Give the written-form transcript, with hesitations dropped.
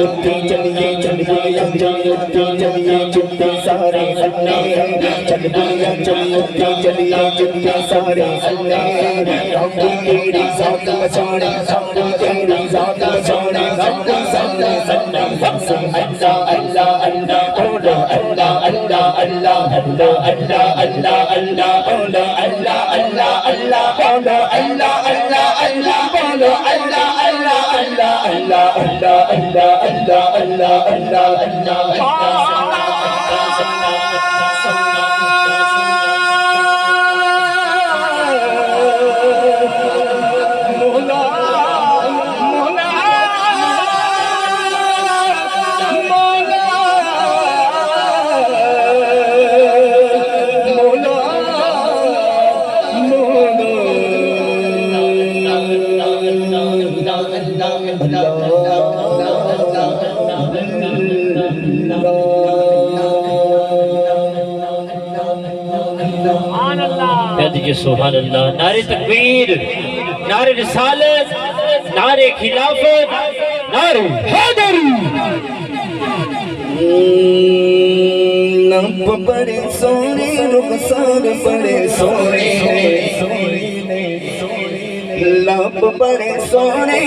اٹھتے چلیے چلیے چلیے اٹھتے چلیے چلتے سارے اللہ چلیے چلیے اٹھتے چلیے چلتے سارے اللہ رب تیری ذات بچانے رب تیری ذات بچانے رب صلی اللہ اللہ اللہ بولو اللہ اللہ اللہ بولو اللہ اللہ اللہ بولو اللہ اللہ اللہ بولو اللہ اللہ اللہ بولو اللہ اللہ اللہ اللہ اللہ اللہ اللہ اللہ اللہ اللہ سبحان اللہ نعرہ تکبیر نعرہ رسالت نعرہ خلافت نعرہ حیدری لب بڑے سونے رخسار بڑے سونے لب بڑے سونے